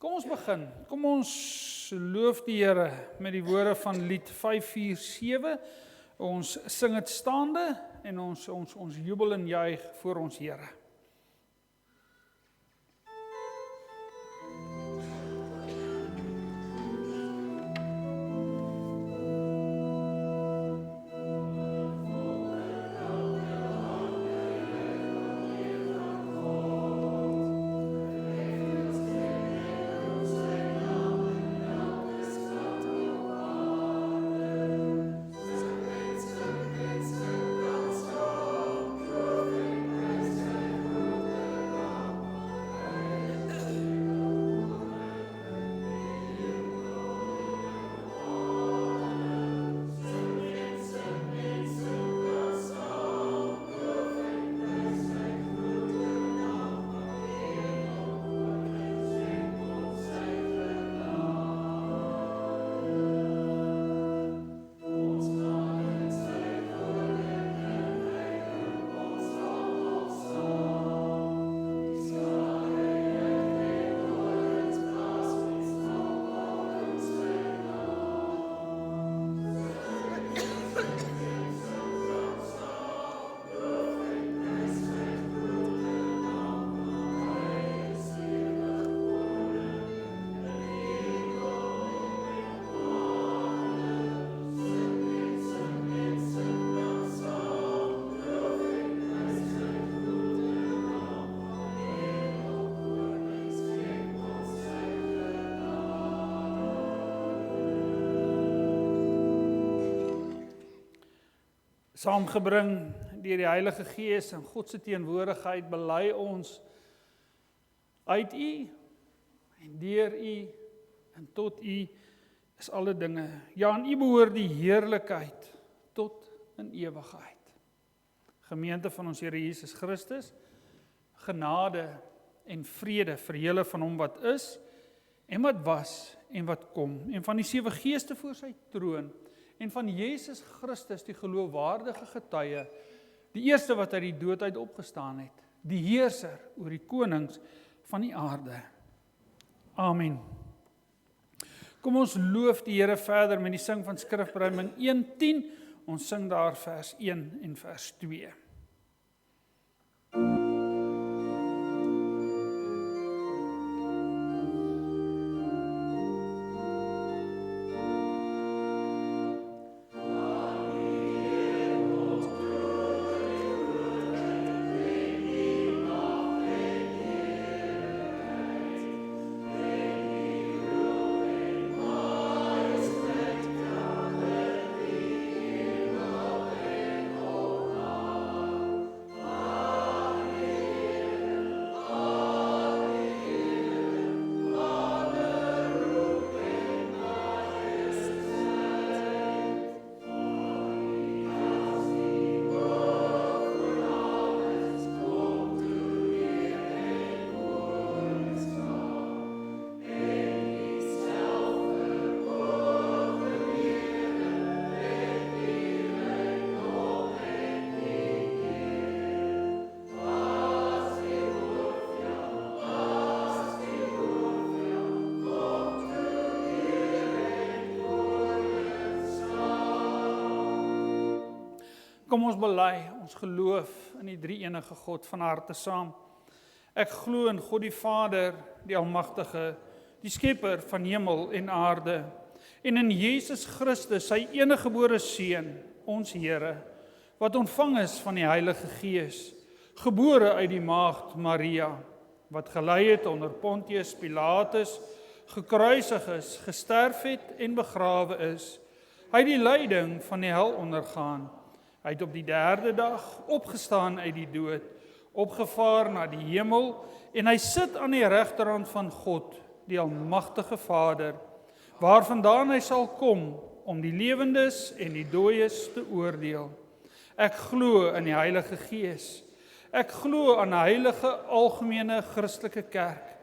Kom ons begin. Kom ons loof die Here met die woorde van lied 547. Ons sing dit staande en ons jubel en juig voor ons Here. Saamgebring deur die Heilige Gees en God se teenwoordigheid bely ons uit U en deur U en tot U is alle dinge. Ja, aan U behoort die heerlikheid tot in ewigheid. Gemeente van ons Here Jesus Christus, genade en vrede vir julle van hom wat is en wat was en wat kom en van die 7 geeste voor sy troon en van Jesus Christus, die geloofwaardige getuie, die eerste wat uit die dood uit opgestaan het, die heerser oor die konings van die aarde. Amen. Kom ons loof die Here verder met die sing van Skrifbereiding 1:10. Ons sing daar vers 1 en vers 2. Kom ons bely ons geloof in die drie-enige God van harte saam. Ek glo in God die Vader, die Almagtige, die Skepper van hemel en aarde, en in Jesus Christus, sy eniggebore Seun, ons Here, wat ontvang is van die Heilige Gees, gebore uit die maagd Maria, wat gelei het onder Pontius Pilatus, gekruisig is, gesterf het en begrawe is. Hy het die lyding van die hel ondergaan. Hy het op die 3de dag opgestaan uit die dood, opgevaar na die hemel, en hy sit aan die regterhand van God, die Almagtige Vader, waarvandaan hy sal kom om die lewendes en die dooies te oordeel. Ek glo in die Heilige Gees. Ek glo aan 'n heilige algemene Christelike kerk,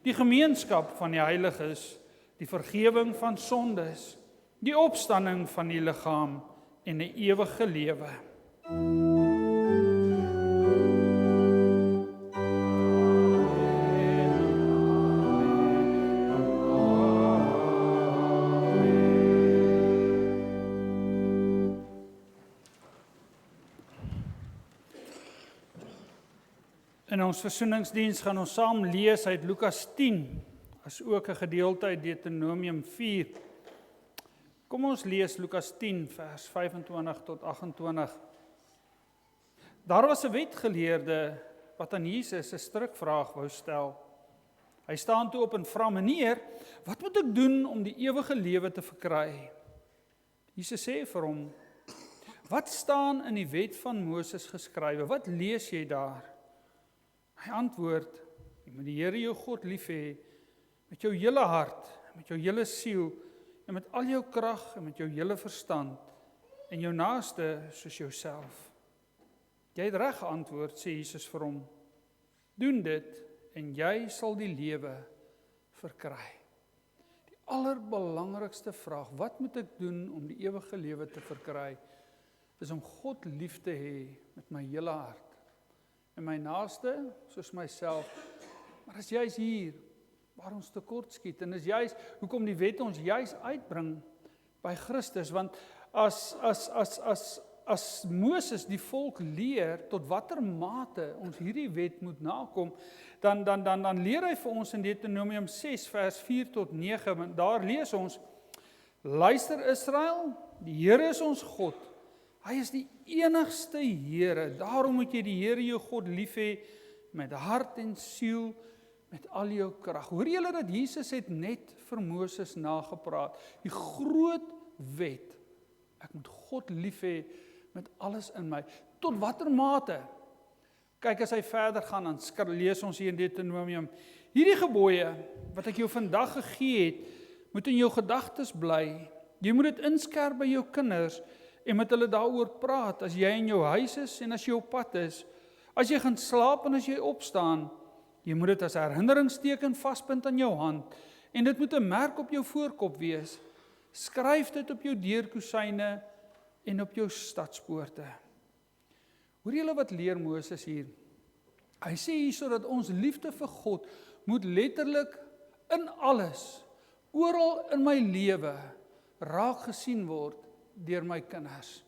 die gemeenskap van die heiliges, die vergifnis van sondes, die opstanding van die liggaam en 'n ewige lewe. Amen. In ons versoeningsdiens gaan ons saam lees uit Lukas 10, as ook 'n gedeelte uit Deuteronomium 4. Kom ons lees Lukas 10 vers 25 tot 28. Daar was 'n wetgeleerde wat aan Jesus 'n strikvraag wou stel. Hy staan toe op en vra: "Meneer, wat moet ek doen om die ewige lewe te verkry?" Jesus sê vir hom: "Wat staan in die wet van Moses geskrywe? Wat lees jy daar?" Hy antwoord: "Jy moet die Here jou God lief hê met jou hele hart, met jou hele siel en met al jou krag en met jou hele verstand en jou naaste soos jouself." "Jy het reg geantwoord," sê Jesus vir hom. "Doen dit en jy sal die lewe verkry." Die allerbelangrikste vraag, wat moet ek doen om die ewige lewe te verkry, is om God lief te hê met my hele hart en my naaste soos myself. Maar as jy's hier waar ons tekort skiet, en is juis hoekom die wet ons juis uitbring by Christus, want as Moses die volk leer tot watter mate ons hierdie wet moet nakom, dan leer hy vir ons in Deuteronomium 6 vers 4 tot 9, want daar lees ons: "Luister Israel, die Here is ons God. Hy is die enigste Here. Daarom moet jy die Here jou God lief hê met hart en siel, met al jou krag." Hoor julle dat Jesus het net vir Moses nagepraat? Die groot wet. Ek moet God lief hê met alles in my. Tot watter mate? Kyk, as hy verder gaan, dan lees ons hier in Deuteronomium: "Hierdie gebooie wat ek jou vandag gegee het, moet in jou gedagtes bly. Jy moet dit inskerp by jou kinders en met hulle daaroor praat as jy in jou huis is en as jy op pad is, as jy gaan slaap en as jy opstaan. Jy moet dit as herinneringsteken vaspunt aan jou hand en dit moet 'n merk op jou voorkop wees. Skryf dit op jou deurkusyne en op jou stadspoorte." Hoor julle wat leer Moses hier? Hy sê hierso dat ons liefde vir God moet letterlik in alles, oral in my lewe, raak gesien word deur my kinders.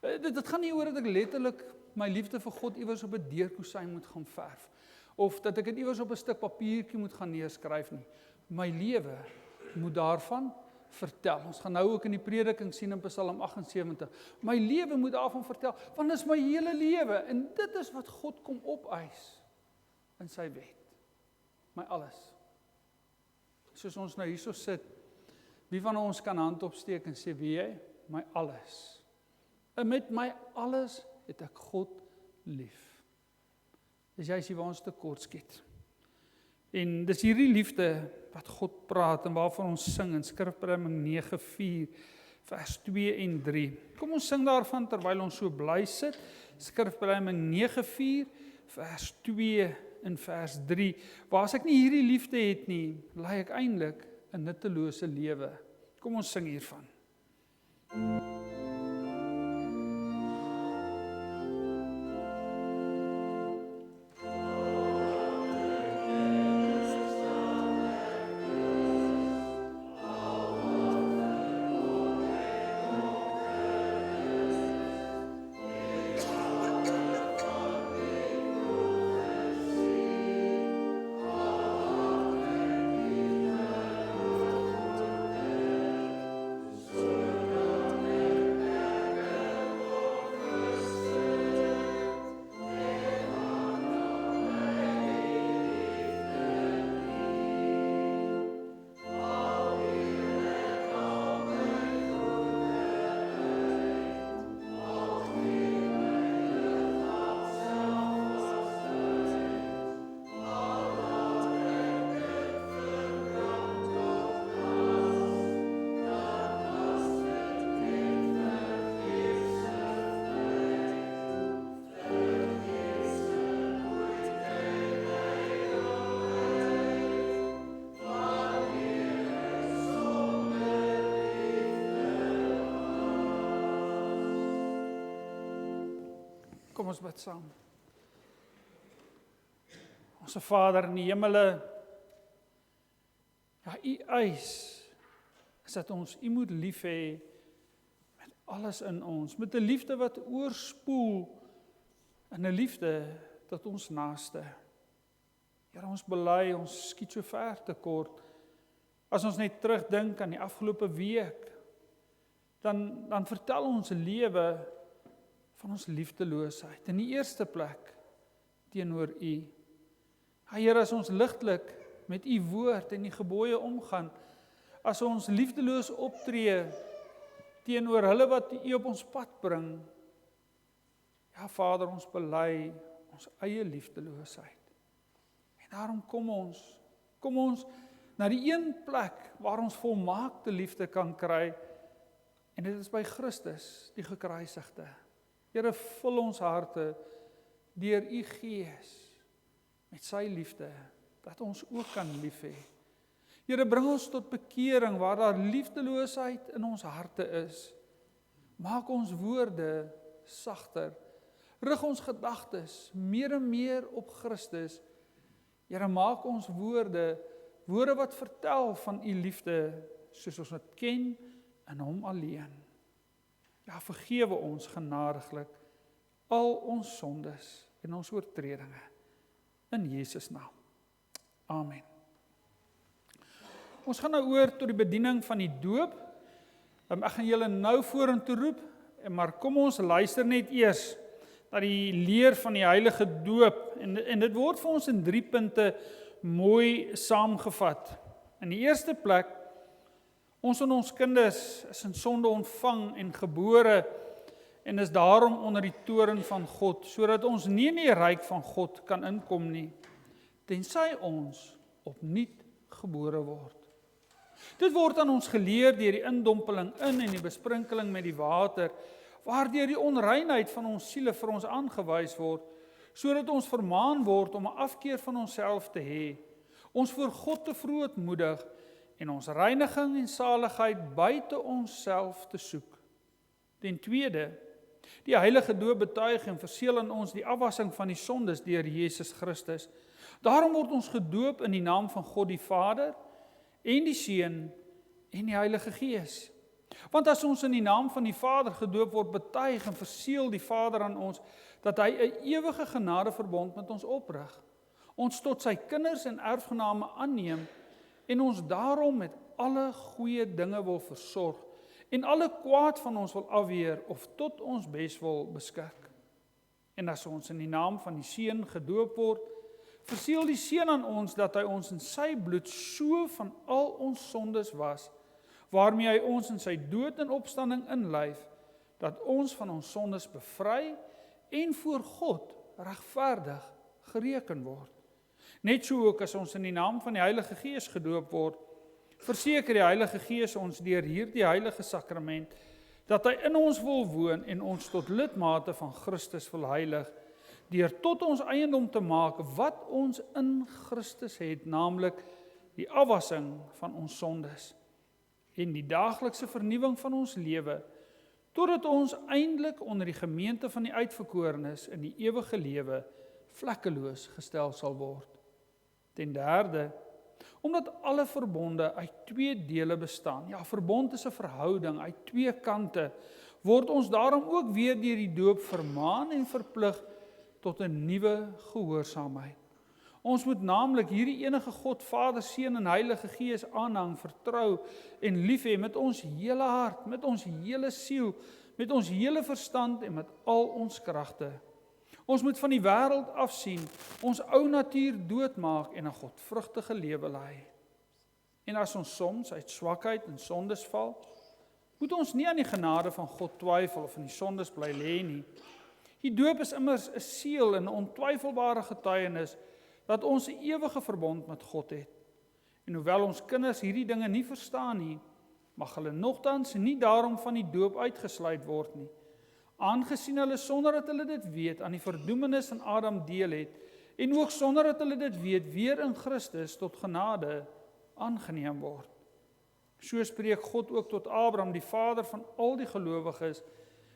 Dit gaan nie oor dat ek letterlik my liefde vir God iewers op 'n deurkusyn moet gaan verf, of dat ek dit iewers op 'n stuk papiertjie moet gaan neerskryf nie. My lewe moet daarvan vertel. Ons gaan nou ook in die prediking sien in Psalm 78. My lewe moet daarvan vertel, want dit is my hele lewe, en dit is wat God kom opeis in sy wet. My alles. Soos ons nou hierso sit, wie van ons kan hand opsteek en sê: "Wie jy? My alles. En met my alles het ek God lief." Dis juist hier waar ons tekort skiet. En dis hierdie liefde wat God praat en waarvan ons sing in Skrifpsalm 9:4 vers 2 en 3. Kom ons sing daarvan terwyl ons so bly sit. Skrifpsalm 9:4 vers 2 en vers 3. Waar as ek nie hierdie liefde het nie, lei ek eintlik 'n nuttelose lewe. Kom ons sing hiervan. Kom ons bid saam. Onse Vader in die hemele, ja, U eis is dat ons U moet lief hê met alles in ons, met 'n liefde wat oorspoel, en 'n liefde tot ons naaste. Here, ons bely, ons skiet so ver te kort. As ons net terugdink aan die afgelope week, dan vertel ons lewe van ons liefdeloosheid. In die eerste plek teenoor U. Here, as ons ligtelik met U woord en die gebooie omgaan, as ons liefdeloos optree teenoor hulle wat U op ons pad bring, ja Vader, ons bely ons eie liefdeloosheid. En daarom kom ons na die een plek waar ons volmaakte liefde kan kry, en dit is by Christus, die gekruisigde. Here, vul ons harte deur U Gees met sy liefde, dat ons ook kan lief hê. Here, bring ons tot bekering waar daar liefdeloosheid in ons harte is. Maak ons woorde sagter. Rig ons gedagtes meer en meer op Christus. Here, maak ons woorde wat vertel van U liefde, soos ons dit ken in Hom alleen. Ja, vergewe ons genadiglik al ons sondes en ons oortredinge. In Jesus naam. Amen. Ons gaan nou oor tot die bediening van die doop. Ek gaan julle nou vorentoe roep, maar kom ons luister net eers na die leer van die heilige doop. En dit word vir ons in 3 punte mooi saamgevat. In die eerste plek, ons en ons kinders is in sonde ontvang en gebore, en is daarom onder die toorn van God, sodat ons nie in die ryk van God kan inkom nie, tensy ons opnuut gebore word. Dit word aan ons geleer deur die indompeling in en die besprinkeling met die water, waardeur die onreinheid van ons siele vir ons aangewys word, sodat ons vermaan word om 'n afkeer van onsself te hê, ons voor God te verootmoedig en ons reiniging en saligheid buite onsself te soek. Ten tweede, die heilige doop betuig en verseël in ons die afwassing van die sondes deur Jesus Christus. Daarom word ons gedoop in die naam van God die Vader en die Seun en die Heilige Gees. Want as ons in die naam van die Vader gedoop word, betuig en verseël die Vader aan ons dat hy 'n ewige genadeverbond met ons oprig, ons tot sy kinders en erfgename aanneem en ons daarom met alle goeie dinge wil versorg en alle kwaad van ons wil afweer of tot ons beswil beskik. En as ons in die naam van die Seun gedoop word, verseël die Seun aan ons dat hy ons in sy bloed so van al ons sondes was, waarmee hy ons in sy dood en opstanding inlyf, dat ons van ons sondes bevry en voor God regverdig gereken word. Net so ook as ons in die naam van die Heilige Gees gedoop word, verseker die Heilige Gees ons deur hierdie heilige sakrament, dat hy in ons wil woon en ons tot lidmate van Christus wil heilig, deur tot ons eiendom te maak wat ons in Christus het, naamlik die afwassing van ons sondes en die daaglikse vernuwing van ons lewe, totdat ons eindelik onder die gemeente van die uitverkorenes in die ewige lewe vlekkeloos gestel sal word. Ten derde, omdat alle verbonde uit 2 dele bestaan, ja, verbond is 'n verhouding uit 2 kante, word ons daarom ook weer deur die doop vermaan en verplig tot 'n nuwe gehoorsaamheid. Ons moet naamlik hierdie enige God, Vader, Seun en Heilige Gees aanhang, vertrou en lief hê met ons hele hart, met ons hele siel, met ons hele verstand en met al ons kragte. Ons moet van die wêreld afsien, ons ou natuur doodmaak en 'n godvrugtige lewe lei. En as ons soms uit swakheid en sondes val, moet ons nie aan die genade van God twyfel of in die sondes bly lê nie. Die doop is immers 'n seël en 'n ontwyfelbare getuienis dat ons 'n ewige verbond met God het. En hoewel ons kinders hierdie dinge nie verstaan nie, mag hulle nogtans nie daarom van die doop uitgesluit word nie, aangesien hulle sonder dat hulle dit weet aan die verdoemenis van Adam deel het, en ook sonder dat hulle dit weet weer in Christus tot genade aangeneem word. So spreek God ook tot Abraham, die vader van al die gelowiges,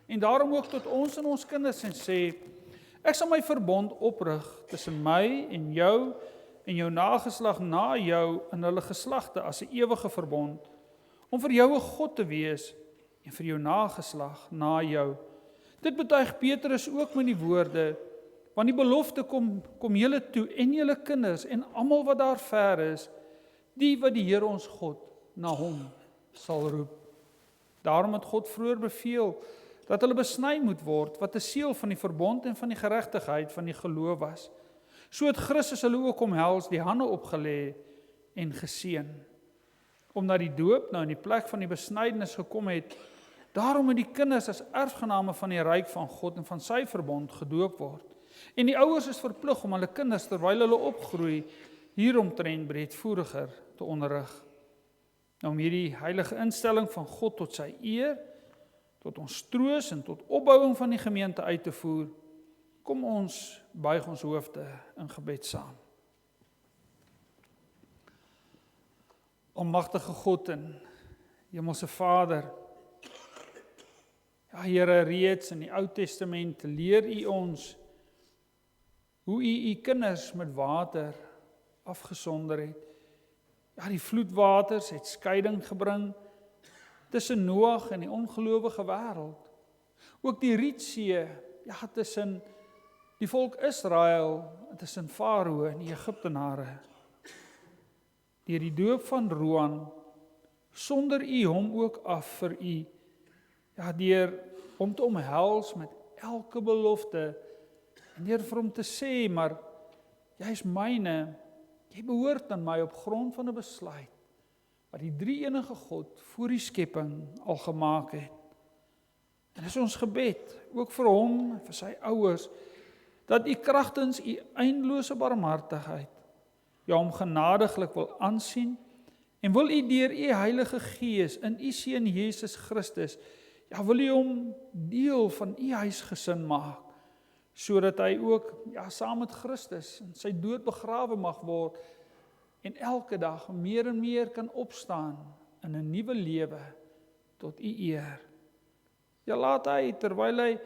en daarom ook tot ons en ons kinders en sê, ek sal my verbond oprig tussen my en jou nageslag na jou in hulle geslagte as 'n ewige verbond, om vir jou 'n God te wees en vir jou nageslag na jou. Dit betuig Petrus ook met die woorde, Want die belofte kom julle toe en julle kinders en almal wat daar ver is, die wat die Here ons God na hom sal roep. Daarom het God vroeër beveel dat hulle besny moet word, wat 'n seël van die verbond en van die geregtigheid van die geloof was. So het Christus hulle ook omhels, die hande opgelê en geseën. Omdat die doop nou in die plek van die besnydenis gekom het, daarom moet die kinders as erfgename van die ryk van God en van sy verbond gedoop word. En die ouers is verplig om hulle kinders terwyl hulle opgroei hieromtrent breedvoeriger te onderrig. Nou om hierdie heilige instelling van God tot sy eer, tot ons troos en tot opbouing van die gemeente uit te voer, kom ons buig ons hoofde in gebed saam. Almagtige God en Hemelse Vader, ja Here, reeds in die Ou Testament leer U ons hoe U kinders met water afgesonder het. Ja, die vloedwaters het skeiding gebring tussen Noag en die ongelowige wêreld. Ook die Rietsee, ja, tussen die volk Israel, tussen Farao en die Egiptenare. Deur die doop van Roan, sonder U hom ook af vir U, ja, deur hom te omhels met elke belofte, en deur vir hom te sê, maar jy is myne, jy behoort aan my op grond van 'n besluit, wat die drie-enige God voor die skepping al gemaak het. En dis ons gebed, ook vir hom, vir sy ouers, dat U kragtens U eindelose barmhartigheid, ja, hom genadiglik wil aansien, en wil U deur U Heilige Gees in U Seun Jesus Christus, ja, wil U hom deel van U huisgesin maak, sodat hy ook, ja, saam met Christus in sy dood begrawe mag word, en elke dag meer en meer kan opstaan in 'n nuwe lewe tot U eer. Ja, laat hy, terwyl hy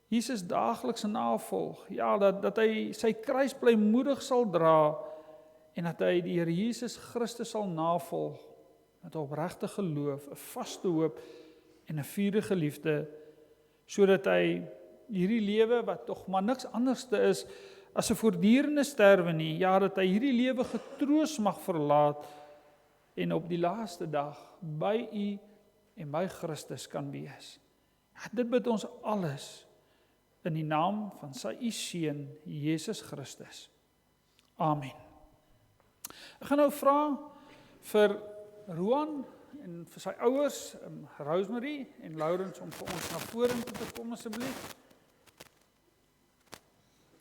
Jesus daagliks navolg, ja, dat hy sy kruis blymoedig sal dra, en dat hy die Here Jesus Christus sal navolg, met 'n opregte geloof, 'n vaste hoop, en 'n vurige liefde, sodat hy hierdie lewe, wat tog maar niks anderste is, as 'n voortdurende sterwe nie, ja, dat hy hierdie lewe getroos mag verlaat, en op die laaste dag, by U en by Christus kan wees. Ja, dit bid ons alles, in die naam van sy U Seun, Jesus Christus. Amen. Ek gaan nou vra vir Roan en vir sy ouers, Rosemary en Lawrence, om vir ons na vorentoe te kom asseblief.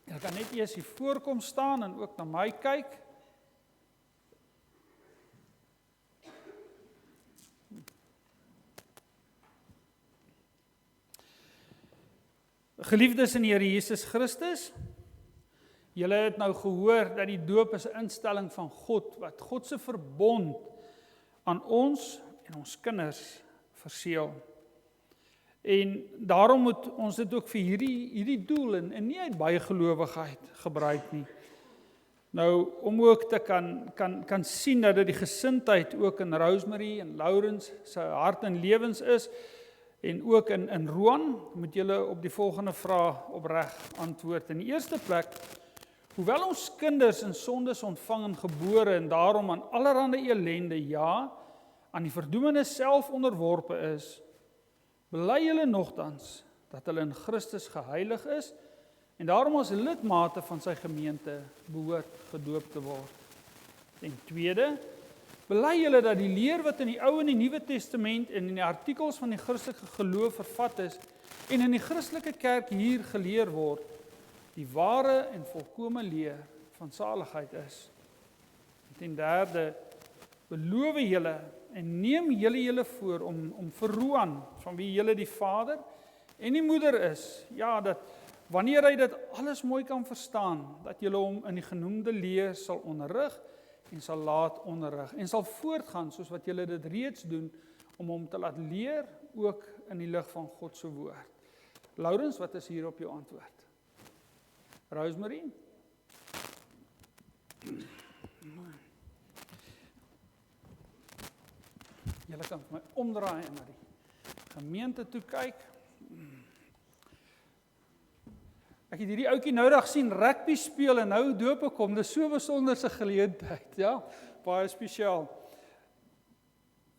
Ek kan net eers hier voorkom staan en ook na my kyk. Geliefdes in die Here Jesus Christus, julle het nou gehoor dat die doop is 'n instelling van God, wat God se verbond aan ons en ons kinders verseël. En daarom moet ons dit ook vir hierdie doel en nie uit bygelowigheid gebruik nie. Nou, om ook te kan sien dat dit die gesindheid ook in Rosemary en Lawrence se hart en lewens is, en ook in Roan, moet julle op die volgende vraag opreg antwoord. In die eerste plek, hoewel ons kinders in sondes ontvang en gebore en daarom aan allerhande elende, ja, aan die verdoemenis self onderworpe is, bely julle nogtans dat hulle in Christus geheilig is en daarom as lidmate van sy gemeente behoort gedoop te word. En tweede, bely julle dat die leer wat in die Ou en die Nuwe Testament en in die artikels van die Christelike geloof vervat is en in die Christelike kerk hier geleer word, die ware en volkome leer van saligheid is. En ten derde, beloof julle en neem julle voor om vir Roan, van wie julle die vader en die moeder is, ja, dat wanneer hy dit alles mooi kan verstaan, dat julle hom in die genoemde leer sal onderrig en sal laat onderrig en sal voortgaan soos wat julle dit reeds doen, om hom te laat leer, ook in die lig van God se woord. Lawrence, wat is hier op jou antwoord? Rosemary? Julle kan my omdraai en na die gemeente toe kyk. Ek het hierdie ouetjie nou dag sien rugby speel en nou doop ek hom. Dis so 'n besonderse geleentheid, ja. Baie spesiaal.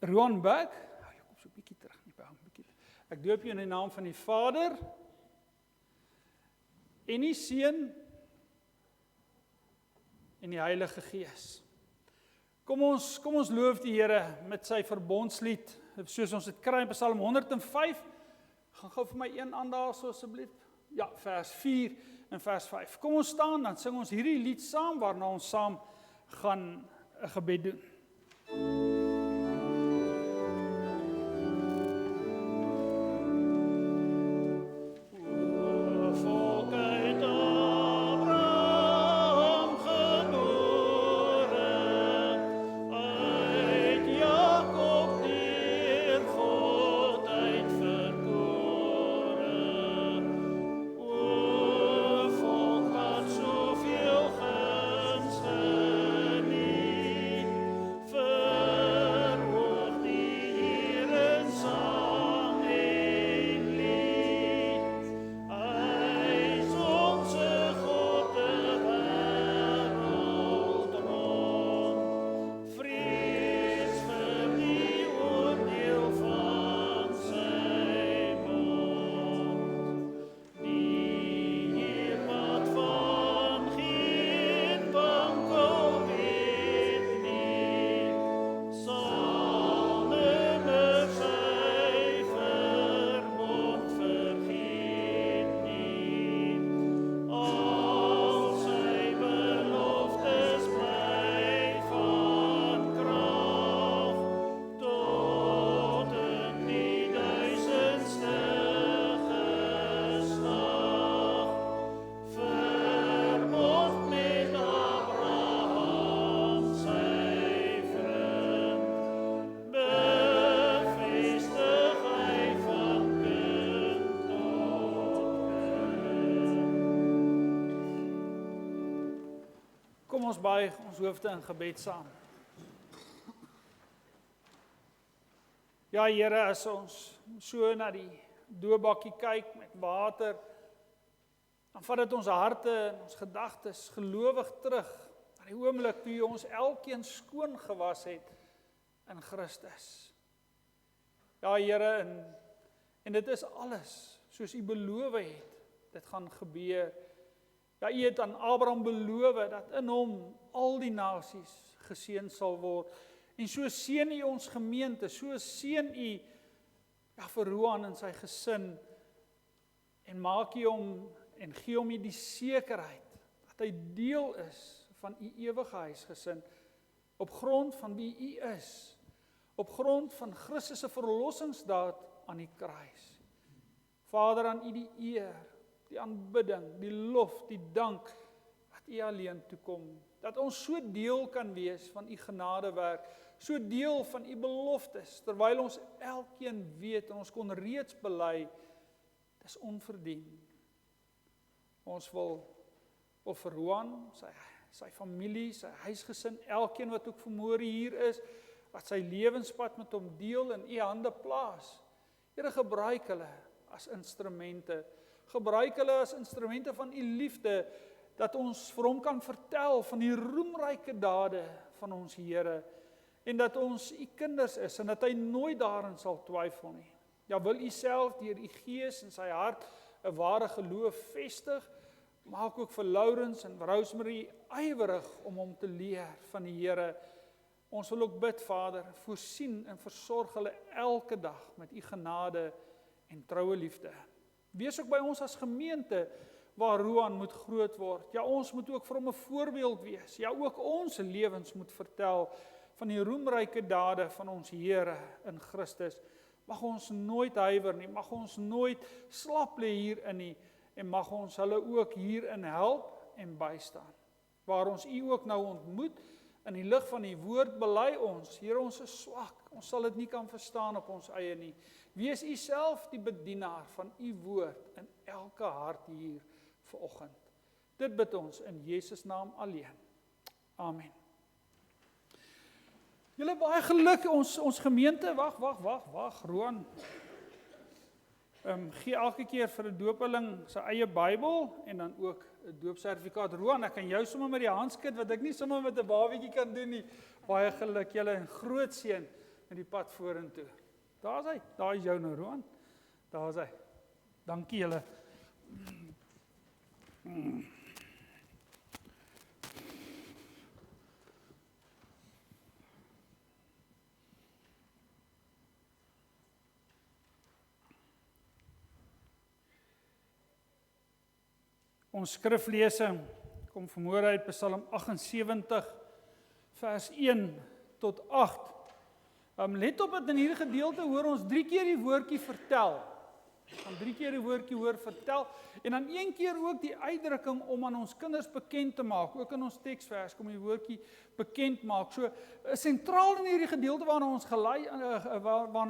Roan Beck, kom so 'n bietjie terug, Ek doop jou in die naam van die Vader en die Seun en die Heilige Gees. Kom ons loof die Here met sy verbondslied, soos ons dit kry in Psalm 105. Gaan gou vir my een aan daar so asseblief. Ja, vers 4 en vers 5. Kom ons staan, dan sing ons hierdie lied saam, waarna ons saam gaan 'n gebed doen. Kom ons buig ons hoofde in gebed saam. Ja Here, as ons so na die doopbakkie kyk met water, dan vat dit ons harte en ons gedagtes gelowig terug na die oomblik toe U ons elkeen skoon gewas het in Christus. Ja Here, en dit is alles soos U beloof het, dit gaan gebeur. Ja, U het aan Abraham beloof dat in hom al die nasies geseën sal word. En so seën U ons gemeente, so seën U vir Roan en sy gesin en maak U hom en gee hom die sekerheid dat hy deel is van U ewige huisgesin op grond van wie U is, op grond van Christus se verlossingsdaad aan die kruis. Vader, aan U die eer, die aanbidding, die lof, die dank wat U alleen toekom. Dat ons so deel kan wees van U genadewerk, so deel van U beloftes, terwyl ons elkeen weet en ons kon reeds bely, dis onverdien. Ons wil vir Roan, sy familie, sy huisgesin, elkeen wat ook vanmôre hier is, wat sy lewenspad met hom deel in U hande plaas. Here, gebruik hulle as instrumente. Gebruik hulle as instrumente van U liefde, dat ons vir hom kan vertel van die roemryke dade van ons Here, en dat ons U kinders is, en dat hy nooit daarin sal twyfel nie. Ja, wil U self deur U Gees in sy hart 'n ware geloof vestig, maak ook vir Laurens en Rosemary ywerig om hom te leer van die Here. Ons wil ook bid, Vader, voorsien en versorg hulle elke dag met U genade en troue liefde. Wees ook by ons as gemeente waar Roan moet groot word. Ja, ons moet ook vir hom 'n voorbeeld wees. Ja, ook ons lewens moet vertel van die roemryke dade van ons Here in Christus. Mag ons nooit huiwer nie, mag ons nooit slap lê hierin nie, en mag ons hulle ook hierin help en bystaan. Waar ons U ook nou ontmoet, in die lig van die woord bely ons, Here, ons is swak, ons sal dit nie kan verstaan op ons eie nie. Wees U self die bedienaar van U woord in elke hart hier vanoggend. Dit bid ons in Jesus naam alleen. Amen. Julle baie geluk, ons gemeente, wag, Roan. gee elke keer vir 'n doopeling sy eie Bybel en dan ook 'n doopsertifikaat. Roan, ek kan jou sommer met die hand skud wat ek nie sommer met 'n babietjie kan doen nie. Baie geluk julle en groot seën met die pad vorentoe. Daar's hy. Daar is jou nou, Roan. Daar's hy. Dankie julle. Ons skriflesing kom vanmôre uit Psalm 78 vers 1 tot 8. Let op dat in hierdie gedeelte hoor ons 3 keer die woordjie vertel. Ons gaan 3 keer die woordjie hoor vertel en dan 1 keer ook die uitdrukking om aan ons kinders bekend te maak. Ook in ons teksvers kom die woordjie bekend maak. So sentraal in hierdie gedeelte waarna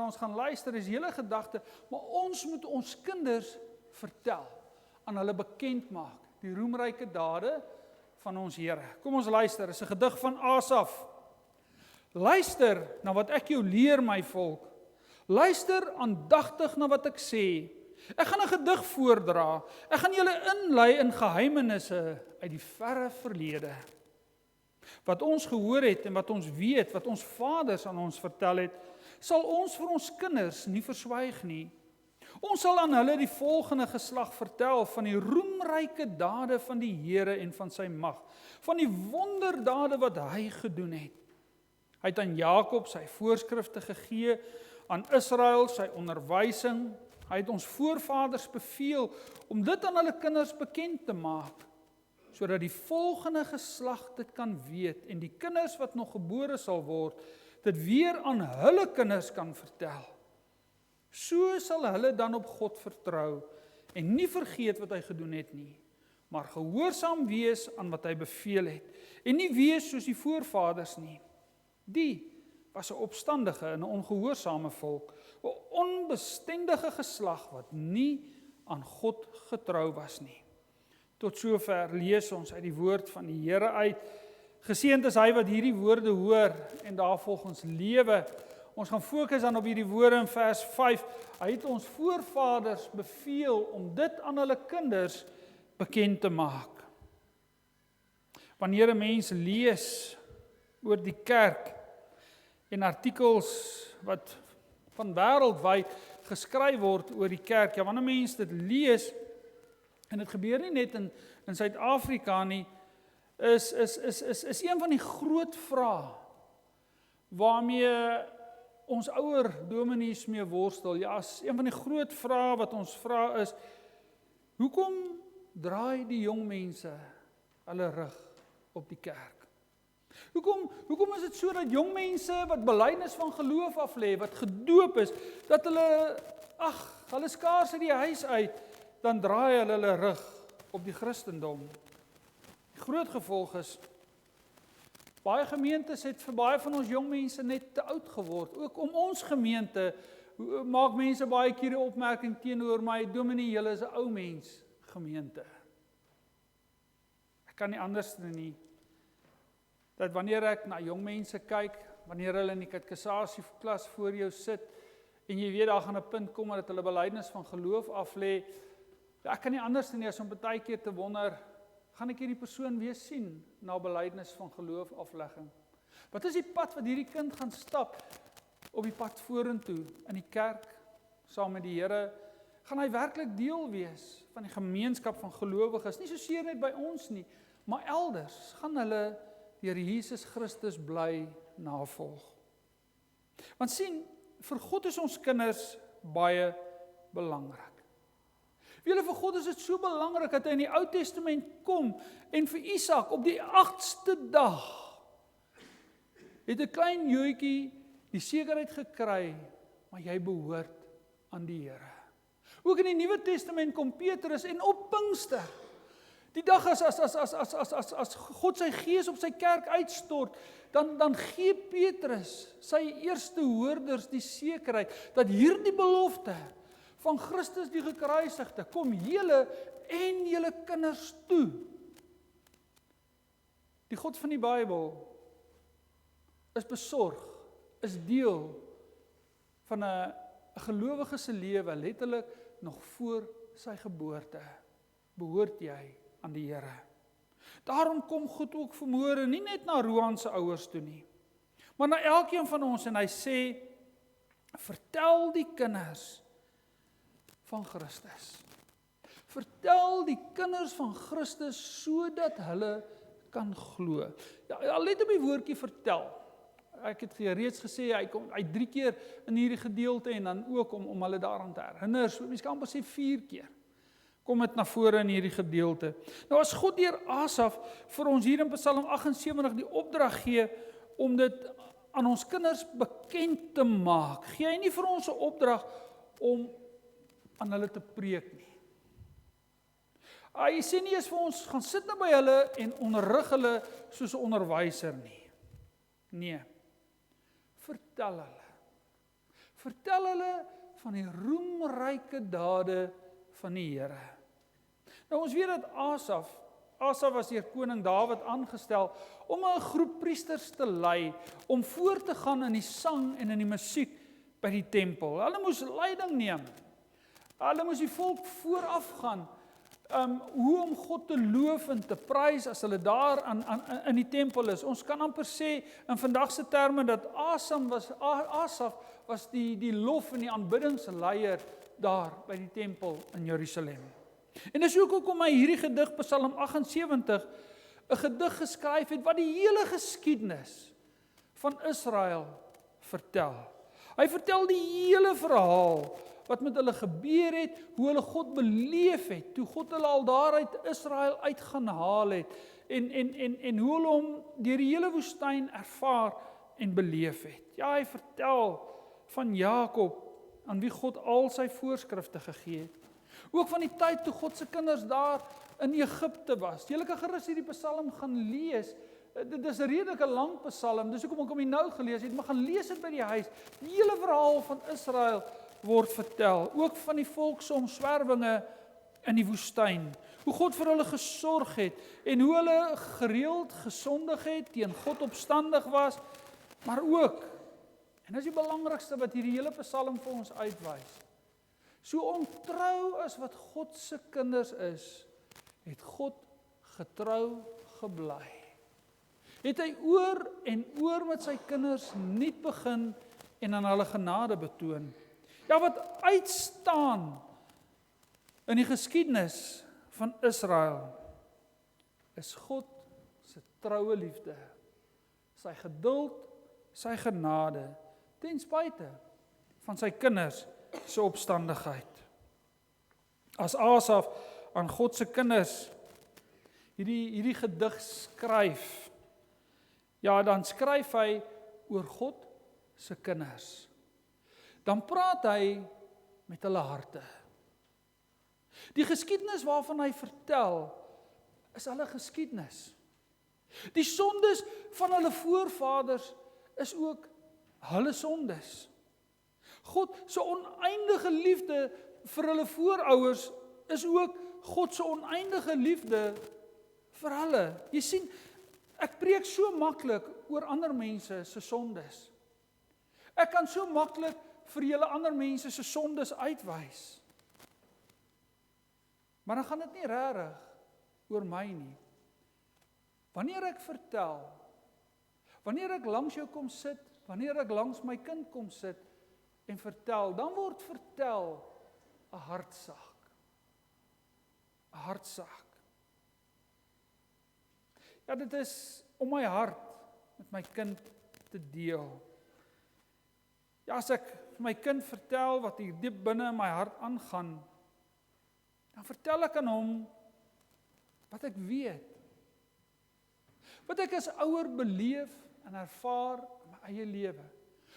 ons gaan luister is hele gedagte, maar ons moet ons kinders vertel, aan hulle bekend maak, die roemryke dade van ons Here. Kom ons luister, is 'n gedig van Asaf. Luister na wat ek jou leer, my volk. Luister aandagtig na wat ek sê. Ek gaan 'n gedig voordra. Ek gaan julle inlei in geheimenisse uit die verre verlede. Wat ons gehoor het en wat ons weet, wat ons vaders aan ons vertel het, sal ons vir ons kinders nie verswyg nie. Ons sal aan hulle die volgende geslag vertel van die roemryke dade van die Here en van sy mag, van die wonderdade wat hy gedoen het. Hy het aan Jakob sy voorskrifte gegee, aan Israel sy onderwysing. Hy het ons voorvaders beveel om dit aan hulle kinders bekend te maak, sodat die volgende geslag dit kan weet en die kinders wat nog gebore sal word, dit weer aan hulle kinders kan vertel. So sal hulle dan op God vertrou en nie vergeet wat hy gedoen het nie, maar gehoorsaam wees aan wat hy beveel het en nie wees soos die voorvaders nie. Die was 'n opstandige en 'n ongehoorsame volk, 'n onbestendige geslag wat nie aan God getrou was nie. Tot sover lees ons uit die woord van die Here uit. Geseënd is hy wat hierdie woorde hoor en daarvolgens lewe. Ons gaan fokus dan op hierdie woorde in vers 5. Hy het ons voorvaders beveel om dit aan hulle kinders bekend te maak. Wanneer 'n mens lees oor die kerk en artikels wat van wêreldwyd geskryf word oor die kerk, ja, wanneer mense dit lees, en dit gebeur nie net in Suid-Afrika nie, is een van die groot vrae waarmee ons ouer dominees mee worstel. Ja, is een van die groot vrae wat ons vra is, hoekom draai die jong mense hulle rug op die kerk? Hoekom is dit so dat jong mense wat belydenis van geloof af lê, wat gedoop is, dat hulle skaars uit die huis uit, dan draai hulle rug op die Christendom. Die groot gevolg is, baie gemeentes het vir baie van ons jong mense net te oud geword. Ook om ons gemeente maak mense baie keer die opmerking teenoor my, dominee, julle is 'n ou mens gemeente. Ek kan nie anders doen nie, dat wanneer ek na jong mense kyk, wanneer hulle in die katekisasieklas voor jou sit, en jy weet daar gaan 'n punt kom dat hulle belydenis van geloof af lê, ek kan nie anders doen nie as om baie keer te wonder, gaan ek hierdie persoon weer sien na belydenis van geloof aflegging? Wat is die pad wat hierdie kind gaan stap op die pad vorentoe in die kerk saam met die Here? Gaan hy werklik deel wees van die gemeenskap van gelowiges? Nie soseer net by ons nie, maar elders gaan hulle deur Jesus Christus bly navolg. Want sien, vir God is ons kinders baie belangrik. Julle, vir God is dit so belangrik dat hy in die Ou Testament kom en vir Isak op die 8ste dag het 'n klein joetjie die sekerheid gekry, maar jy behoort aan die Here. Ook in die Nuwe Testament kom Petrus en op Pinkster, die dag as God sy gees op sy kerk uitstort, dan gee Petrus sy eerste hoorders die sekerheid dat hierdie belofte van Christus die gekruisigde kom julle en julle kinders toe. Die God van die Bybel is besorg, is deel van 'n 'n gelowige se lewe, letterlik nog voor sy geboorte, behoort jy aan die Here. Daarom kom God ook vanmôre nie net na Roan se ouers toe nie, maar na elkeen van ons en hy sê, vertel die kinders van Christus. Vertel die kinders van Christus sodat hulle kan glo. Ja, let op die woordjie vertel. Ek het reeds gesê, hy 3 keer in hierdie gedeelte en dan ook om hulle daaraan te herinner. So mens kan amper sê 4 keer. Kom dit na vore in hierdie gedeelte. Nou as God deur Asaf vir ons hier in Psalm 78 die opdrag gee om dit aan ons kinders bekend te maak, gee hy nie vir ons 'n opdrag om aan hulle te preek nie. Hy sê nie eens vir ons gaan sit nou by hulle en onderrig hulle soos 'n onderwyser nie. Nee. Vertel hulle. Vertel hulle van die roemryke dade van die Here. Nou ons weet dat Asaf was deur koning Dawid aangestel om 'n groep priesters te lei, om voor te gaan in die sang en in die musiek by die tempel. Hulle moes leiding neem. Hulle moes die volk vooraf gaan, hoe om God te loof en te prys as hulle daar in die tempel is. Ons kan amper sê in vandag se terme dat Asaf was die lof en die aanbiddingsleier daar by die tempel in Jerusalem. En dis ook hoekom hy hierdie gedig Psalm 78 'n gedig geskryf het wat die hele geskiedenis van Israel vertel. Hy vertel die hele verhaal wat met hulle gebeur het, hoe hulle God beleef het, toe God hulle al daar uit Israel uit gaan haal het, en hoe hulle hom deur die hele woestyn ervaar en beleef het. Ja, hy vertel van Jakob, aan wie God al sy voorskrifte gegee het. Ook van die tyd toe God se kinders daar in Egipte was. Julle kan gerus hierdie Psalm gaan lees. Dit is 'n redelike lang Psalm, dis hoekom ek hom nou gelees het, maar gaan lees dit by die huis. Die hele verhaal van Israel word vertel, ook van die volk se omswerwinge in die woestyn, hoe God vir hulle gesorg het, en hoe hulle gereeld gesondig het, teen God opstandig was, maar ook, en dis die belangrikste wat hierdie hele Psalm vir ons uitwys, so ontrou as wat God se kinders is, het God getrou gebly. Het hy oor en oor met sy kinders nuut begin en aan hulle genade betoon. Ja, wat uitstaan in die geskiedenis van Israel is God se troue liefde, sy geduld, sy genade, ten spyte van sy kinders se opstandigheid. As Asaf aan God se kinders hierdie gedig skryf, ja, dan skryf hy oor God se kinders. Dan praat hy met hulle harte. Die geskiedenis waarvan hy vertel, is hulle geskiedenis. Die sondes van hulle voorvaders is ook hulle sondes. God se oneindige liefde vir hulle voorouers is ook God se oneindige liefde vir hulle. Jy sien, ek preek so maklik oor ander mense se sondes. Ek kan so maklik vir julle ander mense se sondes uitwys. Maar dan gaan dit nie regtig oor my nie. Wanneer ek vertel, wanneer ek langs jou kom sit, wanneer ek langs my kind kom sit en vertel, dan word vertel 'n hartsaak. 'n Hartsaak. Ja, dit is om my hart met my kind te deel. Ja, as ek vir my kind vertel wat hier diep binne in my hart aangaan, dan vertel ek aan hom wat ek weet. Wat ek as ouer beleef en ervaar in my eie lewe.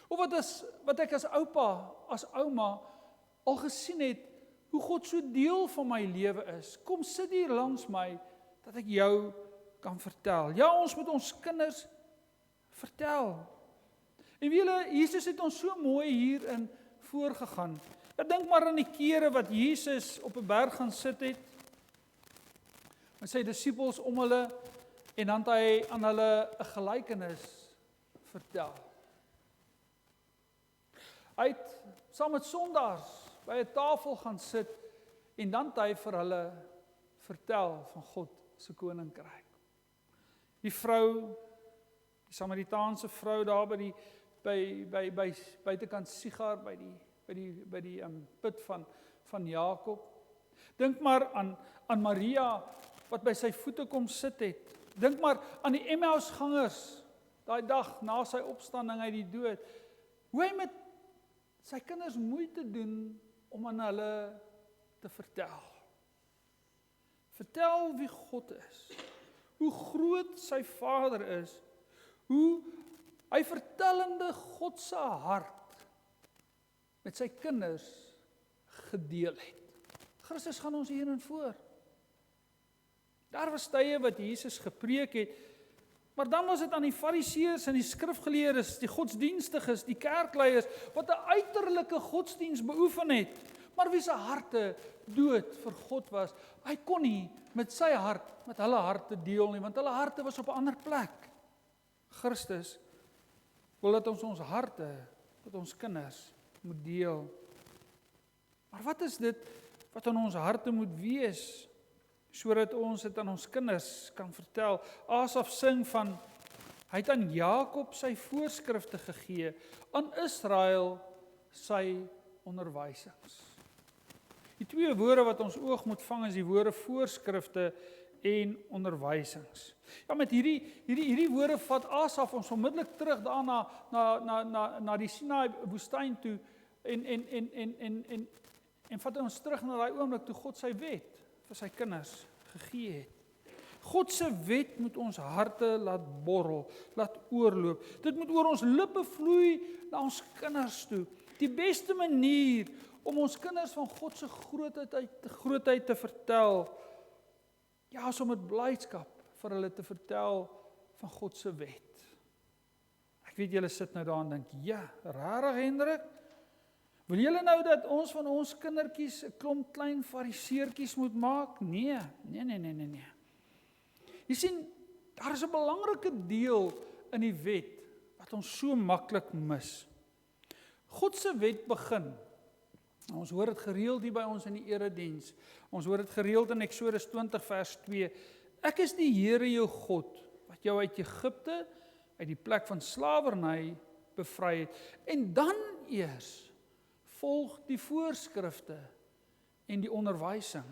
Of wat ek as oupa, as ouma al gesien het, hoe God so deel van my lewe is. Kom sit hier langs my, dat ek jou kan vertel. Ja, ons moet ons kinders vertel. En julle, Jesus het ons so mooi hierin voorgegaan. Ja, dink maar aan die kere wat Jesus op 'n berg gaan sit het, met sy disippels om hulle, en dan het hy aan hulle 'n gelykenis vertel. Hy het saam met sondaars by 'n tafel gaan sit en dan het hy vir hulle vertel van God se koninkryk. Die vrou, die Samaritaanse vrou daar by buitekant Sigar, by die put van Jakob. Dink maar aan Maria wat by sy voete kom sit het. Dink maar aan die Emmausgangers daai dag na sy opstanding uit die dood. Hoe hy met sy kinders moeite doen om aan hulle te vertel. Vertel wie God is. Hoe groot sy Vader is. Hoe hy vertellende God se hart met sy kinders gedeel het. Christus gaan ons hierin voor. Daar was tye wat Jesus gepreek het, maar dan was dit aan die Fariseërs en die skrifgeleerdes, die godsdienstiges, die kerkleiers, wat 'n uiterlike godsdiens beoefen het, maar wie se harte dood vir God was. Hy kon nie met sy hart, met hulle harte deel nie, want hulle harte was op 'n ander plek. Christus wil dat ons harte, met ons kinders, moet deel. Maar wat is dit wat in ons harte moet wees, sodat ons dit aan ons kinders kan vertel? Asaf sing van, hy het aan Jakob sy voorskrifte gegee, aan Israel sy onderwysings. Die twee woorde wat ons oog moet vang is die woorde voorskrifte en onderwysings. Ja, met hierdie woorde vat Asaf ons onmiddellik terug daarna na die Sinaï woestyn toe en vat ons terug na daai oomblik toe God sy wet vir sy kinders gegee het. God se wet moet ons harte laat borrel, laat oorloop. Dit moet oor ons lippe vloei na ons kinders toe. Die beste manier om ons kinders van God se grootheid te vertel, ja, is om met blydskap vir hulle te vertel van God se wet. Ek weet julle sit nou daar en dink, ja, rarig Hendrik, wil julle nou dat ons van ons kindertjies 'n klomp klein fariseertjies moet maak? Nee. Jy sien, daar is 'n belangrike deel in die wet wat ons so maklik mis. God se wet begin. Ons hoor dit gereeld hier by ons in die erediens. Ons hoor dit gereeld in Eksodus 20 vers 2. Ek is die Here jou God, wat jou uit Egipte, uit die plek van slawerny bevry het. En dan eers volg die voorskrifte en die onderwysing.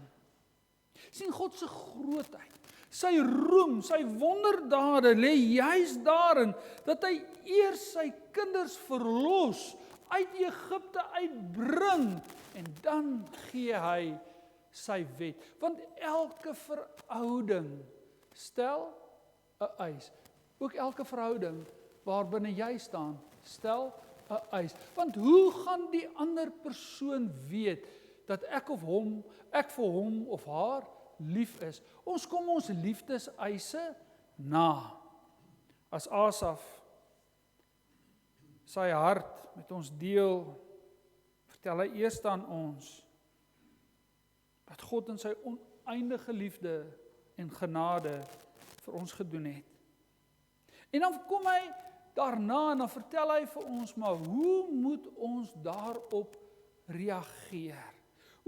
Sien God se grootheid, sy roem, sy wonderdade lê juis daarin dat hy eers sy kinders verlos, uit Egipte uitbring en dan gee hy sy wet. Want elke verhouding stel 'n eis. Ook elke verhouding waarbinne jy staan, stel 'n eis. Want hoe gaan die ander persoon weet dat ek vir hom of haar lief is? Ons kom ons liefdeseise na. As Asaf sy hart met ons deel, vertel hy eers aan ons wat God in sy oneindige liefde en genade vir ons gedoen het. En dan kom hy daarna en dan vertel hy vir ons, maar hoe moet ons daarop reageer?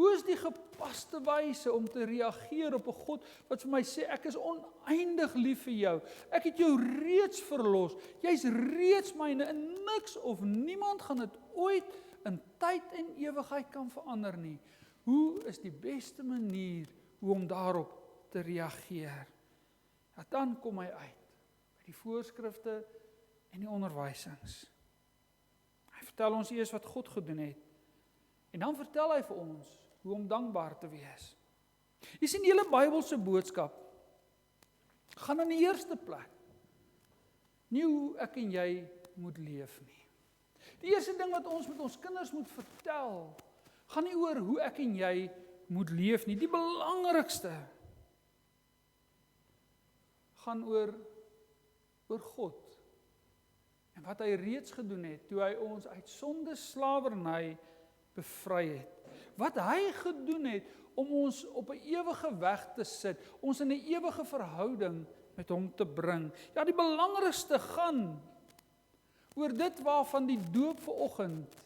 Hoe is die gepaste wyse om te reageer op 'n God wat vir my sê, ek is oneindig lief vir jou. Ek het jou reeds verlos. Jy's reeds myne en niks of niemand gaan dit ooit in tyd en ewigheid kan verander nie. Hoe is die beste manier hoe om daarop te reageer? Ja, dan kom hy uit by die voorskrifte en die onderwysings. Hy vertel ons eers wat God gedoen het. En dan vertel hy vir ons hoe om dankbaar te wees. Jy sien, die hele Bybelse boodskap gaan in die eerste plek nie hoe ek en jy moet leef nie. Die eerste ding wat ons met ons kinders moet vertel, gaan nie oor hoe ek en jy moet leef nie. Die belangrikste gaan oor God en wat hy reeds gedoen het toe hy ons uit sonde slawerny bevry het. Wat hy gedoen het om ons op 'n ewige weg te sit, ons in 'n ewige verhouding met hom te bring. Ja, die belangrikste gaan oor dit waarvan die doop vanoggend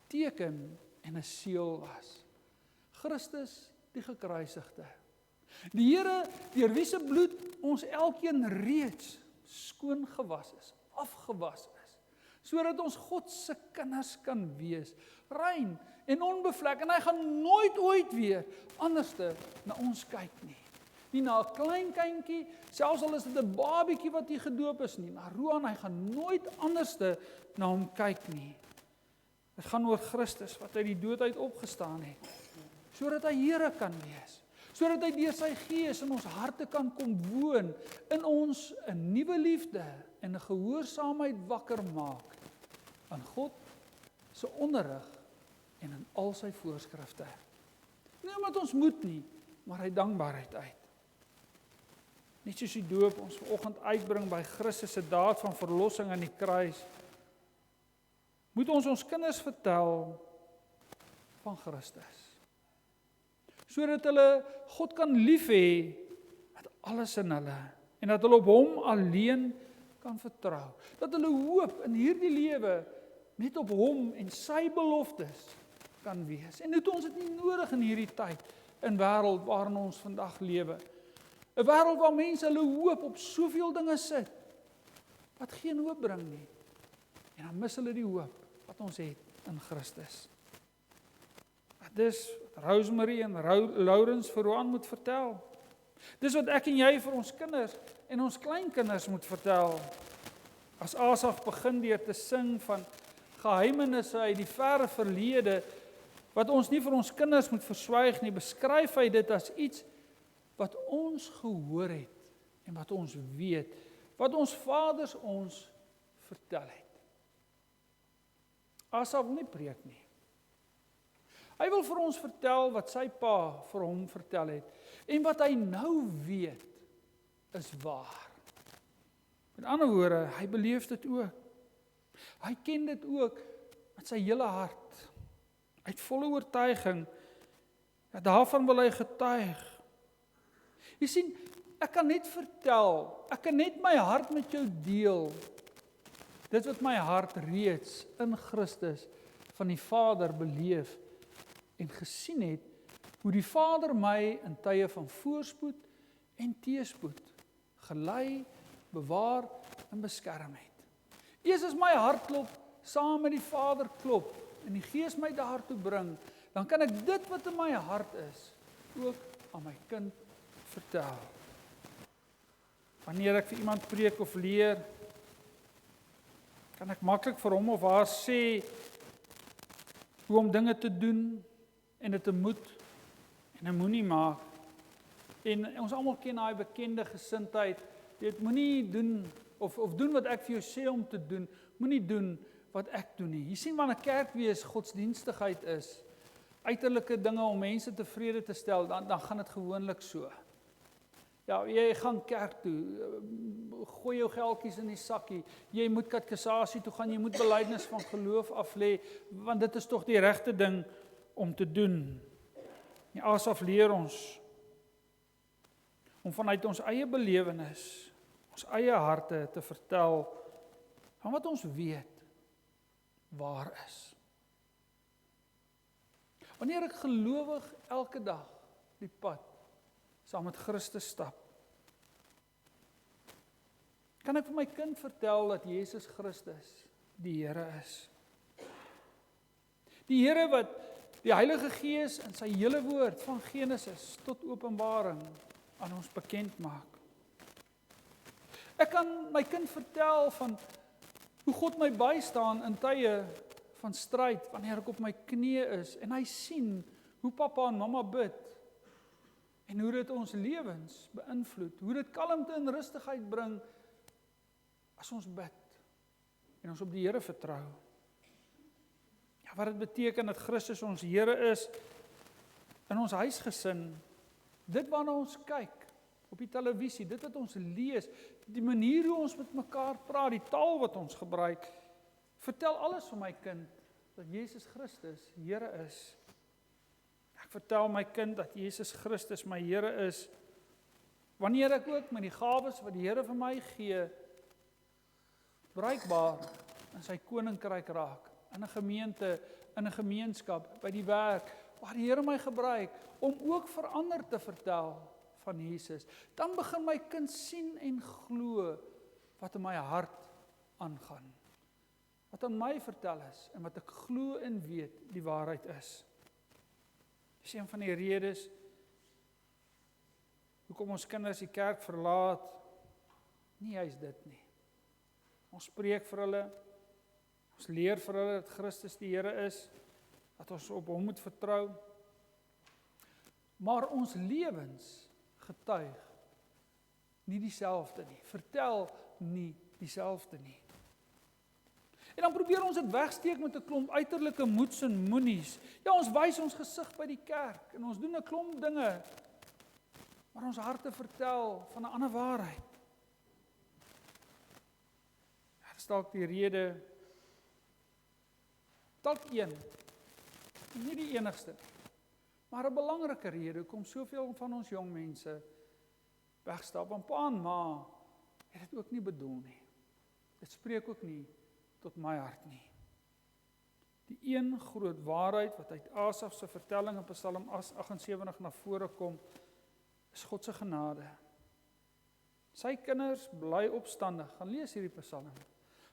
teken en 'n seël was. Christus die gekruisigde. Die Here, deur wie se bloed ons elkeen reeds skoon gewas is, afgewas is, sodat ons God se kinders kan wees, rein en onbevlek, en hy gaan nooit ooit weer anderste na ons kyk nie. Nie na 'n klein kindjie, selfs al is dit 'n babietjie wat hier gedoop is nie, na Roan, hy gaan nooit anderste na hom kyk nie. Dit gaan oor Christus wat uit die dood uit opgestaan het, sodat hy Here kan wees, sodat hy deur sy Gees in ons harte kan kom woon, in ons 'n nuwe liefde en 'n gehoorsaamheid wakker maak aan God se onderrig en in al sy voorskrifte. Nie omdat ons moet nie, maar uit dankbaarheid uit. Net soos die doop ons vanoggend uitbring by Christus se daad van verlossing aan die kruis, moet ons kinders vertel van Christus, sodat hulle God kan lief hê met alles in hulle, en dat hulle op hom alleen kan vertrou, dat hulle hoop in hierdie lewe net op hom en sy beloftes kan wees. En het ons dit nie nodig in hierdie tyd, in wêreld waarin ons vandag lewe. 'n Wêreld waar mense hulle hoop op soveel dinge sit, wat geen hoop bring nie. En dan mis hulle die hoop wat ons het in Christus. Dis wat Rosemary en Lawrence vir Roan moet vertel. Dis wat ek en jy vir ons kinders en ons kleinkinders moet vertel. As Asaf begin deur te sing van geheimenisse uit die verre verlede, wat ons nie vir ons kinders moet verswyg nie, beskryf hy dit as iets wat ons gehoor het en wat ons weet, wat ons vaders ons vertel het. Asaf wil nie preek nie. Hy wil vir ons vertel wat sy pa vir hom vertel het, en wat hy nou weet is waar. Met ander woorde, hy beleef dit ook. Hy ken dit ook met sy hele hart. Uit volle oortuiging, ja, daarvan wil hy getuig. Jy sien, ek kan net vertel, ek kan net my hart met jou deel, dit wat my hart reeds in Christus van die Vader beleef en gesien het, hoe die Vader my in tye van voorspoed en teëspoed gelei, bewaar en beskerm het. Eers as my hart klop, saam met die Vader klop, en die Gees my daartoe bring, dan kan ek dit wat in my hart is, ook aan my kind vertel. Wanneer ek vir iemand preek of leer, kan ek maklik vir hom of haar sê hoe om dinge te doen en dit te moet en 'n moenie maak. En ons almal ken daai bekende gesindheid, dit moenie doen of doen wat ek vir jou sê om te doen, moenie doen wat ek doen nie. Jy sien, wanneer 'n kerk wees godsdienstigheid is, uiterlike dinge om mense tevrede te stel, dan gaan dit gewoonlik so. Ja, jy gaan kerk toe, gooi jou geldjies in die sakkie, jy moet katekisasie toe gaan, jy moet belydenis van geloof af lê, want dit is tog die regte ding om te doen. Ja, Asaf leer ons om vanuit ons eie belewenis, ons eie harte te vertel van wat ons weet waar is. Wanneer ek gelowig elke dag die pad saam met Christus stap, kan ek vir my kind vertel dat Jesus Christus die Here is. Die Here wat die Heilige Gees in sy hele woord van Genesis tot Openbaring aan ons bekend maak. Ek kan my kind vertel van hoe God my bystaan in tye van stryd, wanneer ek op my knieë is en hy sien hoe pappa en mamma bid en hoe dit ons lewens beïnvloed, hoe dit kalmte en rustigheid bring as ons bid en ons op die Here vertrou. Ja, wat dit beteken dat Christus ons Here is in ons huisgesin, dit waarna ons kyk op die televisie, dit wat ons lees, die manier hoe ons met mekaar praat, die taal wat ons gebruik, vertel alles van my kind dat Jesus Christus Here is. Ek vertel my kind dat Jesus Christus my Here is, wanneer ek ook met die gawes wat die Here vir my gee, bruikbaar in sy koninkryk raak, in 'n gemeente, in 'n gemeenskap, by die werk, waar die Here my gebruik, om ook vir ander te vertel van Jesus, dan begin my kind sien en glo wat in my hart aangaan. Wat aan my vertel is, en wat ek glo en weet die waarheid is. Dis een van die redes, hoekom ons kinders die kerk verlaat, nie juis dit nie. Ons spreek vir hulle, ons leer vir hulle dat Christus die Here is, dat ons op hom moet vertrou, maar ons lewens getuig nie dieselfde nie, vertel nie dieselfde nie. En dan probeer ons dit wegsteek met 'n klomp uiterlike moeds en moenies. Ja, ons wys ons gesig by die kerk en ons doen 'n klomp dinge, maar ons harte vertel van 'n ander waarheid. Ja, dis dalk die rede, dalk een, nie die enigste, maar 'n belangrike rede hoekom soveel van ons jong mense wegstap, want pa en ma het dit ook nie bedoel nie. Dit spreek ook nie tot my hart nie. Die een groot waarheid wat uit Asaf se vertelling in Psalm 78 na vore kom, is God se genade. Sy kinders bly opstandig. Gaan lees hierdie Psalm.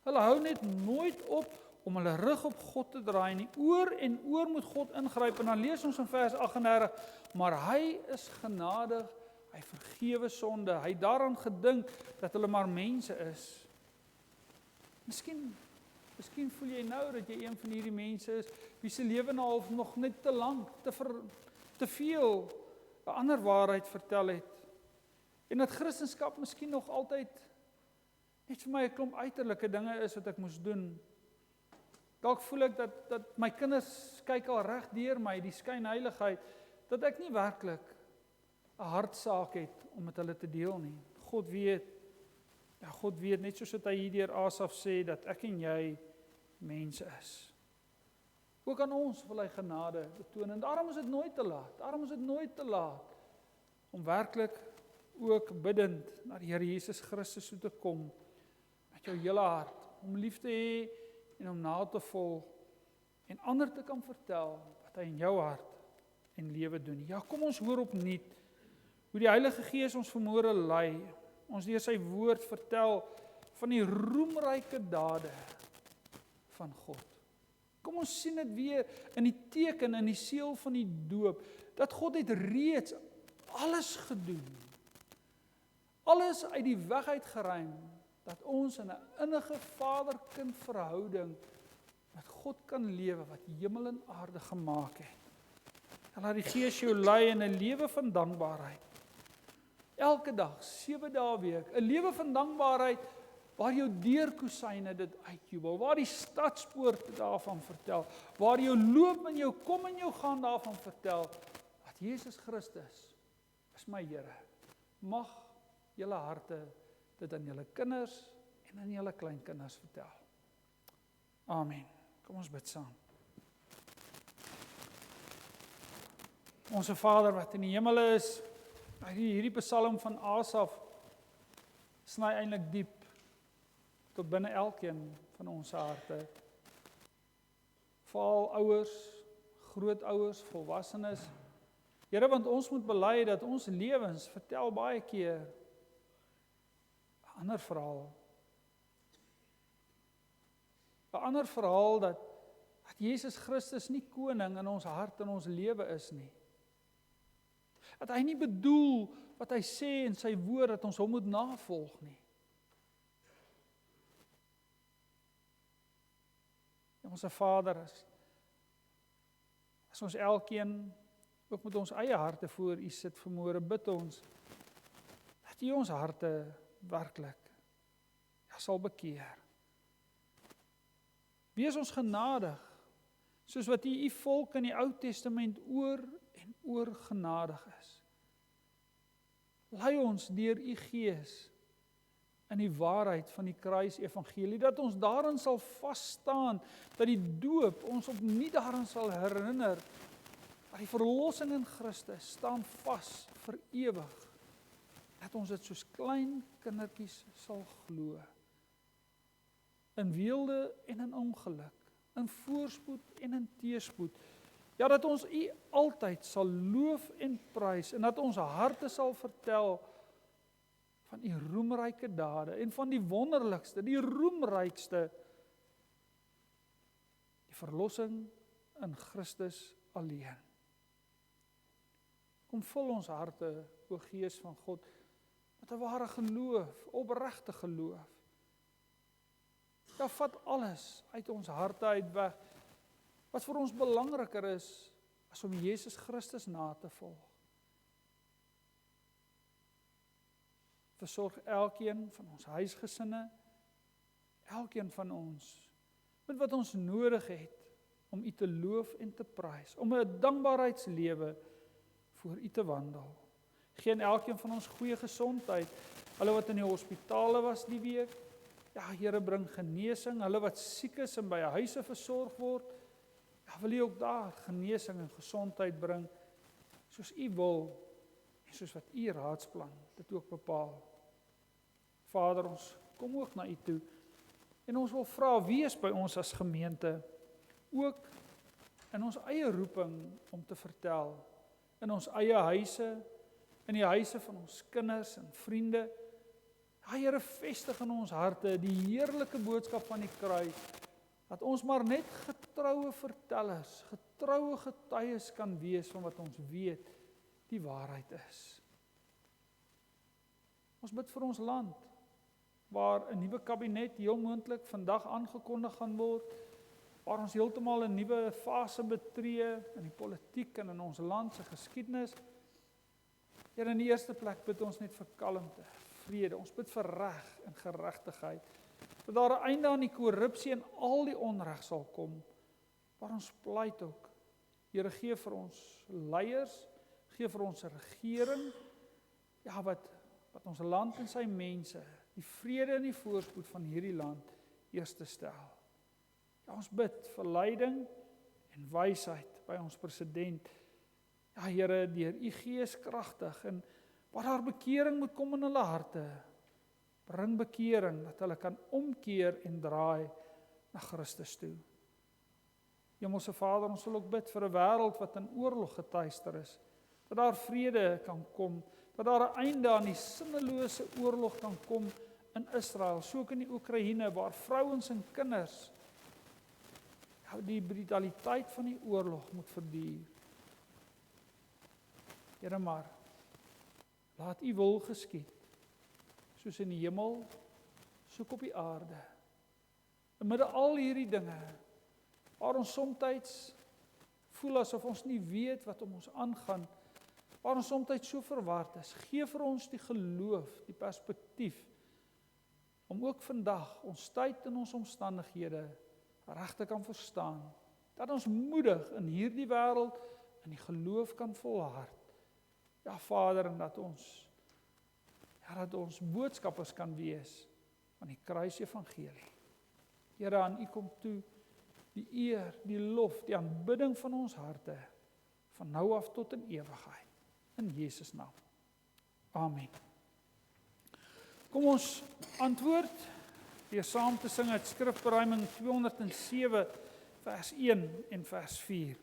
Hulle hou net nooit op om hulle rug op God te draai nie. Oor en oor moet God ingryp. En dan lees ons in vers 38, maar hy is genadig, hy vergewe sonde, hy het daaraan gedink dat hulle maar mense is. Miskien voel jy nou dat jy een van hierdie mense is, wie se lewe nou nog net te lank, te veel 'n ander waarheid vertel het. En dat Christendom miskien nog altyd net vir my 'n klomp uiterlike dinge is wat ek moes doen. Dalk voel ek dat my kinders kyk al reg deur my, die skynheiligheid, dat ek nie werklik 'n hartsaak het om met hulle te deel nie. God weet, net soos wat hy hier deur Asaf sê, dat ek en jy mense is. Ook aan ons wil hy genade betoon, en daarom is dit nooit te laat, om werklik ook bidend na die Here Jesus Christus toe te kom, met jou hele hart, om lief te hê, en om na te volg, en ander te kan vertel, wat hy in jou hart en lewe doen. Ja, kom ons hoor opnuut, hoe die Heilige Gees ons vanmôre lei, ons deur sy woord vertel, van die roemryke dade van God. Kom ons sien dit weer, in die teken, in die seël van die doop, dat God het reeds alles gedoen, alles uit die weg uit geruim, dat ons in 'n innige vader-kind verhouding met God kan lewe, wat hemel en aarde gemaak het. En laat die Gees jou lei in 'n lewe van dankbaarheid. Elke dag, 7 dae 'n week, 'n lewe van dankbaarheid, waar jou deurkusyne dit uitjubel, waar die stadspoorte daarvan vertel, waar jou loop en jou kom en jou gaan daarvan vertel, dat Jesus Christus is my Here. Mag julle harte dit aan julle kinders en aan julle kleinkinders vertel. Amen. Kom ons bid saam. Onse Vader wat in die hemel is, hierdie Psalm van Asaf sny eintlik diep tot binne elkeen van ons harte. Veral ouers, grootouers, volwassenes. Here, want ons moet bely dat ons lewens vertel baie keer 'n ander verhaal. 'n Ander verhaal dat Jesus Christus nie koning in ons hart en ons lewe is nie. Dat hy nie bedoel wat hy sê in sy woord dat ons hom moet navolg nie. Onse Vader, as ons elkeen ook met ons eie harte voor U sit vanmôre, bid ons dat U ons harte werklik sal bekeer. Wees ons genadig, soos wat U volk in die Ou Testament oor en oor genadig is. Lei ons deur U Gees in die waarheid van die kruisevangelie, dat ons daarin sal vas staan, dat die doop ons opnuut daarin sal herinner, dat die verlossing in Christus staan vas vir ewig, dat ons dit soos klein kindertjies sal glo, in weelde en in ongeluk, in voorspoed en in teëspoed. Ja, dat ons U altyd sal loof en prys, en dat ons harte sal vertel van U roemryke dade, en van die wonderlikste, die roemrykste, die verlossing in Christus alleen. Kom vul ons harte, o Gees van God, met 'n ware geloof, opregte geloof. Ja, vat alles uit ons harte uit weg, wat vir ons belangriker is, as om Jesus Christus na te volg. Versorg elkeen van ons huisgesinne, elkeen van ons, met wat ons nodig het, om U te loof en te prys, om 'n dankbaarheidslewe voor U te wandel. Gee aan elkeen van ons goeie gesondheid, hulle wat in die hospitale was die week, ja, Here, bring genesing, hulle wat siek is en by huise versorg word, ja, wil U ook daar genesing en gesondheid bring, soos U wil, en soos wat U raadsplan dit ook bepaal. Vader, ons kom ook na U toe, en ons wil vra, wees by ons as gemeente, ook in ons eie roeping om te vertel, in ons eie huise, in die huise van ons kinders en vriende. Ja, Here, vestig in ons harte die heerlike boodskap van die kruis, dat ons maar net getroue vertellers, getroue getuies kan wees van wat ons weet die waarheid is. Ons bid vir ons land, waar 'n nuwe kabinet heel moontlik vandag aangekondig gaan word, waar ons heeltemal 'n nuwe fase betree in die politiek en in ons land se geskiedenis. Here, in die eerste plek bid ons net vir kalmte, vrede. Ons bid vir reg en geregtigheid. Dat daar 'n einde aan die korrupsie en al die onreg sal kom. Maar ons pleit ook, Here, gee vir ons leiers, gee vir ons 'n regering, ja, wat ons land en sy mense, die vrede en die voorspoed van hierdie land eerste stel. Ja, ons bid vir leiding en wysheid by ons president. Ja, Here, deur U Gees kragtig, en waar daar bekering moet kom in hulle harte, bring bekering, dat hulle kan omkeer en draai na Christus toe. Hemelse Vader, ons wil ook bid vir 'n wêreld wat in oorlog getuister is, dat daar vrede kan kom, dat daar 'n einde aan die sinnelose oorlog kan kom in Israel, so ook in die Oekraïne, waar vrouens en kinders, ja, die brutaliteit van die oorlog moet verduur. Here, maar laat U wil geskied, soos in die hemel, soos op die aarde. In midde al hierdie dinge, waar ons soms voel asof ons nie weet wat om ons aangaan, waar ons soms so verward is, gee vir ons die geloof, die perspektief, om ook vandag ons tyd en ons omstandighede reg te kan verstaan, dat ons moedig in hierdie wêreld in die geloof kan volhard. Ja, Vader, en dat ons boodskappers kan wees van die kruisevangelie. Here, aan U kom toe die eer, die lof, die aanbidding van ons harte, van nou af tot in ewigheid. In Jesus naam. Amen. Kom ons antwoord deur saam te sing uit Skrifberuiming 207 vers 1 en vers 4.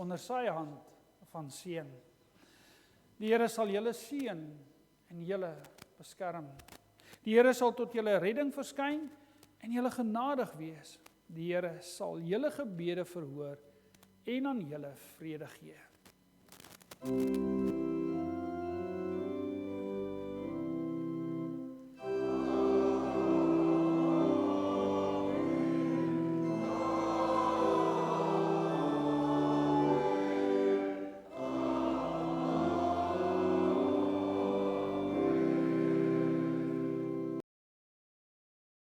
onder sy hand van seën. Die Here sal julle seën en julle beskerm. Die Here sal tot julle redding verskyn en julle genadig wees. Die Here sal julle gebede verhoor en aan julle vrede gee.